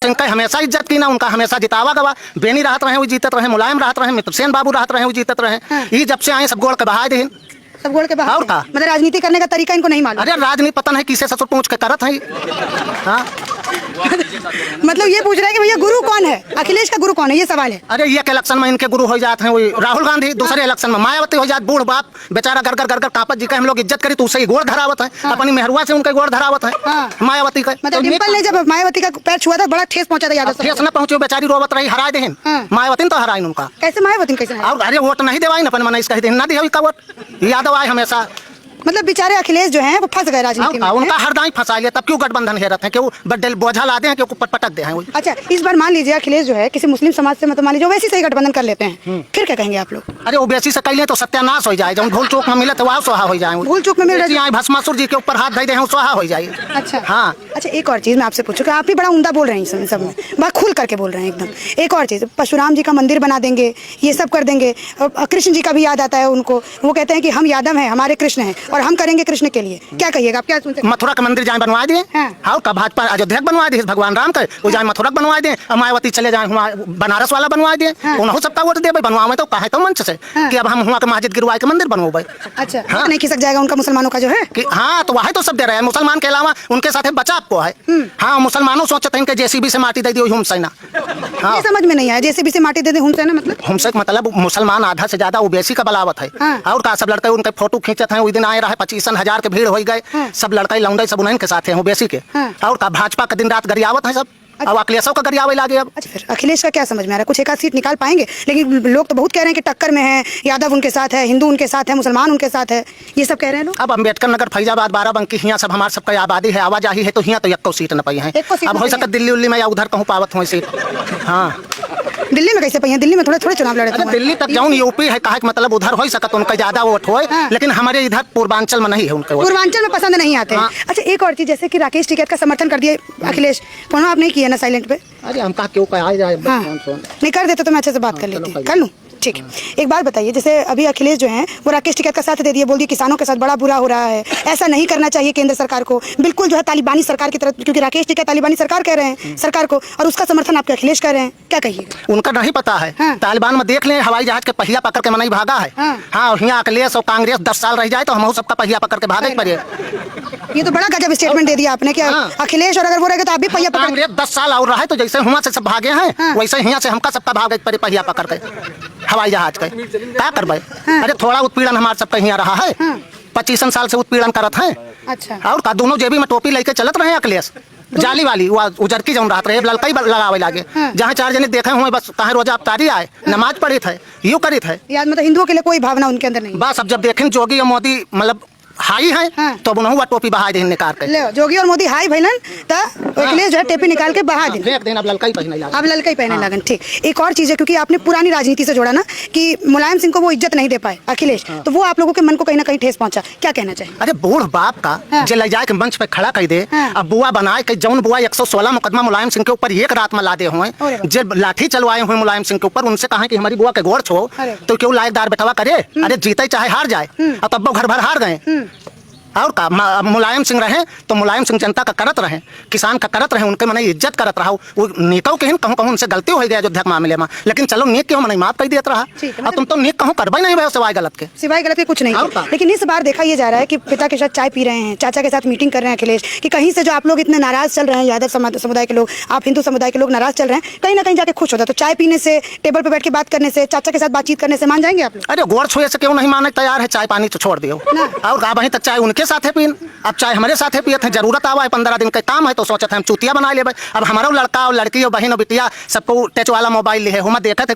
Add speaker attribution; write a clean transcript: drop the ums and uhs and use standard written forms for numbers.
Speaker 1: तो इनका हमेशा इज्जत की ना, उनका हमेशा जितावा गवा। बेनी रहत रहे वो जीतत रहे, मुलायम रहत रहे, मित्रसेन बाबू रहत रहे वो जीतत रहे। ये जब से आए सब गोड़ के बहा दे,
Speaker 2: सब गोड़ के बाहर।
Speaker 1: और का?
Speaker 2: मतलब राजनीति करने का तरीका इनको नहीं मालूम।
Speaker 1: अरे राजनीति पता नहीं किसे ससुर पूछ के करत है। हाँ
Speaker 2: मतलब ये पूछ रहे हैं कि भैया गुरु कौन है, अखिलेश का गुरु कौन है, ये सवाल है।
Speaker 1: अरे ये इलेक्शन में इनके गुरु हो जाते हैं वही राहुल गांधी, दूसरे इलेक्शन में मायावती हो जात, बूढ़ बाप बेचारा घर घर घर घर कापत जी का हम लोग इज्जत करी तो उसे ही गोड़ धरावत है। अपनी मेहरुआ से उनके गोड़ धरावत है मायावती का।
Speaker 2: मतलब डिम्पल ने जब मायावती का पैर छुआ था बड़ा ठेस पहुंचा था यादव साहब।
Speaker 1: ठेस न पहुंचे, बेचारी रोवत रही, हरा दे मायावती ने तो हराई उनका।
Speaker 2: कैसे मायावती कैसे हराई?
Speaker 1: और अरे वोट नहीं देवाई अपन मना इसका ना दिया इसका वोट, यादव आए हमेशा।
Speaker 2: मतलब बेचारे अखिलेश जो हैं वो फंस गए राजनीति में।
Speaker 1: उनका हरदाई फंसा लिया, तब क्यों गठबंधन हेरत है, क्यों बड्डे बोझा लाते हैं, क्यों ऊपर पटक दे हैं।
Speaker 2: अच्छा इस बार मान लीजिए अखिलेश जो है किसी मुस्लिम समाज से, मतलब मान लीजिए वैसे ही गठबंधन कर लेते हैं, फिर क्या कहेंगे आप लोग?
Speaker 1: अरे ओबीसी से कह तो सत्यानाश हो जाए, जब भूल चूक में मिले तो वह स्वाहा हो जाए।
Speaker 2: भूल चूक में मिल रहा है
Speaker 1: भस्मासुर जी के ऊपर हाथ धर दे स्वाहा हो जाए।
Speaker 2: अच्छा
Speaker 1: हाँ।
Speaker 2: अच्छा एक और चीज़ मैं आपसे पूछूँ, आप भी बड़ा उम्दा बोल रहे हैं सब में, बड़ा खुल करके बोल रहे हैं एकदम। एक और चीज़, परशुराम जी का मंदिर बना देंगे, ये सब कर देंगे, कृष्ण जी का भी याद आता है उनको, वो कहते हैं कि हम यादव हैं, हमारे कृष्ण हैं और हम करेंगे कृष्ण के लिए। क्या कहिएगा आप, क्या सुनते हैं?
Speaker 1: मथुरा का मंदिर जाए बनवा दिए, हाँ का भाजपा अयोध्या बनवा दिए, भगवान राम का वो जाए मथुरा बनवा दिए, मायावती चले जाए बनारस वाला बनवा दिए, उन्होंने सबका वोट दे बनवा तो कहे तो मंच से कि अब हम हुआ के मस्जिद गिरवाए के मंदिर बनवाए।
Speaker 2: अच्छा हाँ? नहीं खिसक जाएगा उनका मुसलमानों का जो है
Speaker 1: कि हाँ तो वही तो सब दे रहे हैं, मुसलमान के अलावा उनके साथ बचाव को है। हाँ मुसलमानों सोचते हैं कि जेसीबी से माटी दे दी हुमसेना।
Speaker 2: हाँ समझ में नहीं आया, जेसीबी से माटी दे दी हुमसेना मतलब?
Speaker 1: हुमसे मतलब मुसलमान आधा से ज्यादा ओबीसी का बलावत है। और का सब लड़के उनके फोटो खींचते हैं, उस दिन आए रहे 25,000 के भीड़ हो गए, सब लड़के लौंडे सब उन्हीं के साथ हैं ओबीसी के। और का भाजपा का दिन रात गरियावत है सब। अब अखिलेश का गरियावे लागे अब।
Speaker 2: अच्छा फिर अखिलेश का क्या समझ में आ रहा है, कुछ एक आध सीट निकाल पाएंगे? लेकिन लोग तो बहुत कह रहे हैं कि टक्कर में है, यादव उनके साथ है, हिंदू उनके साथ है, मुसलमान उनके साथ है, ये सब कह रहे हैं लोग।
Speaker 1: अब अम्बेडकर नगर, फैजाबाद, बाराबंकी यहाँ सब हमारे सबका आबादी है, आवाजाही है, तो यहाँ तो एक सीट न पाई है। अब हो सकता दिल्ली उल्ली में या उधर कहूँ पावत हो सीट। हाँ
Speaker 2: दिल्ली में कैसे पाई है? दिल्ली में थोड़े थोड़े चुनाव लड़े थे।
Speaker 1: दिल्ली तक जाऊँ, यूपी है, कहा मतलब उधर हो सकता उनका ज्यादा वोट हो, लेकिन हमारे इधर पूर्वांचल में नहीं है उनके।
Speaker 2: पूर्वांचल में पसंद नहीं आते। अच्छा एक और चीज, जैसे कि राकेश टिकैत का समर्थन कर दिए अखिलेश, फोन आप नहीं किया ना साइलेंट पे?
Speaker 1: अरे हम कहा क्यों कहा जाए,
Speaker 2: नहीं कर देते तो मैं अच्छे से बात कर लेती, कर लूँ? ठीक है। एक बात बताइए, जैसे अभी अखिलेश जो हैं वो राकेश टिकैत का साथ दे दिए, बोल दिए किसानों के साथ बड़ा बुरा हो रहा है, ऐसा नहीं करना चाहिए केंद्र सरकार को, बिल्कुल जो है तालिबानी सरकार की तरफ, क्योंकि राकेश टिकैत तालिबानी सरकार कह रहे हैं सरकार को, और उसका समर्थन आपके अखिलेश कर रहे हैं, क्या कहिए?
Speaker 1: उनका नहीं पता है। तालिबान में देख ले, हवाई जहाज के पहिया पकड़ के मनाई भागा है। हाँ यहाँ अखिलेश और कांग्रेस 10 साल रह जाए तो हम सबका पहिया पकड़ के भागे पड़े।
Speaker 2: ये तो बड़ा गजब स्टेटमेंट दे दिया आपने कि अखिलेश और अगर वो रहेगा तो आप भी पहिया पकड़।
Speaker 1: कांग्रेस 10 साल और रहा है तो जैसे हुआ से सब भागे हैं वैसे यहाँ से हमका सबका भागे पड़े पहिया पकड़ के हवाई जहाज के। क्या करवाए? अरे थोड़ा उत्पीड़न हमारे सबका यहाँ रहा है, 25 साल से उत्पीड़न करत है।
Speaker 2: अच्छा
Speaker 1: और का दोनों जेबी में टोपी लेके चलत रहे अखिलेश, जाली वाली वो उजर की जौन रहत रहे, ललका ही लगावे लागे। जहाँ 4 जने देखे हुए बस कहे रोजा अवतारी आए, नमाज पढ़ी थे, यूँ करी थे।
Speaker 2: याद मतलब हिंदुओं के लिए कोई भावना उनके अंदर नहीं।
Speaker 1: बस अब जब देखें जोगी और मोदी मतलब हाई है तो उन्होंने टोपी बहा दे निकाल के।
Speaker 2: ले जोगी और मोदी हाई भैलन तो अखिलेश जो है टोपी निकाल के बहा दे।
Speaker 1: देख देना अब ललका ही पहने लगा।
Speaker 2: अब ललका ही पहने लगन। ठीक। एक और चीज है, क्योंकि आपने पुरानी राजनीति से जोड़ा ना कि मुलायम सिंह को वो इज्जत नहीं दे पाए अखिलेश, तो वो आप लोगों के मन को कहीं ना कहीं ठेस पहुंचा, क्या कहना चाहिए?
Speaker 1: अरे बूढ़ बाप का जे ले जाए के मंच पे खड़ा कर दे, अब बुआ बनाए के जौन बुआ 116 मुकदमा मुलायम सिंह के ऊपर एक रात में लादे हुए, जे लाठी चलवाए हुए मुलायम सिंह के ऊपर, उनसे कहा कि हमारी बुआ के गोड़ छो तो क्यों लायकदार बैठवा करे? अरे जीते चाहे हार जाए, अब तब वो घर भर हार गए। और का मुलायम सिंह रहे तो मुलायम सिंह जनता का करत रहे, किसान का करत रहे, उनके मने इज्जत करत रहा। वो नेताओं के कहूँ कहूँ उनसे गलती हो गई अयोध्या के मामले में, लेकिन चलो नेक क्यों मने माफ कर दिया रहा। अब तुम तो नेक कहूँ करवाई नहीं भाई, सिवाय गलत के,
Speaker 2: सिवाय गलत के कुछ नहीं। लेकिन इस बार देखा ये जा रहा है कि पिता के साथ चाय पी रहे हैं, चाचा के साथ मीटिंग कर रहे हैं अखिलेश, कि कहीं से जो आप लोग इतने नाराज चल रहे हैं, यादव समुदाय के लोग, आप हिंदू समुदाय के लोग नाराज चल रहे हैं, कहीं ना कहीं जाके खुश होता है। तो चाय पीने से, टेबल पर बैठ के बात करने से, चाचा के साथ बातचीत करने से मान जाएंगे आप लोग?
Speaker 1: अरे गोड़ छुए से क्यों नहीं माने तैयार है, चाय पानी तो छोड़ दियो। और का वहीं तक चाय उनके साथ है पीन, अब चाहे हमारे साथ है पियत है, जरूरत आवा है 15 दिन का काम है तो सोचते हैं हम चूतिया बना ले। अब हमारा लड़का और लड़की और बहन और बिटिया सबको टच वाला मोबाइल लिए है, हम देखे थे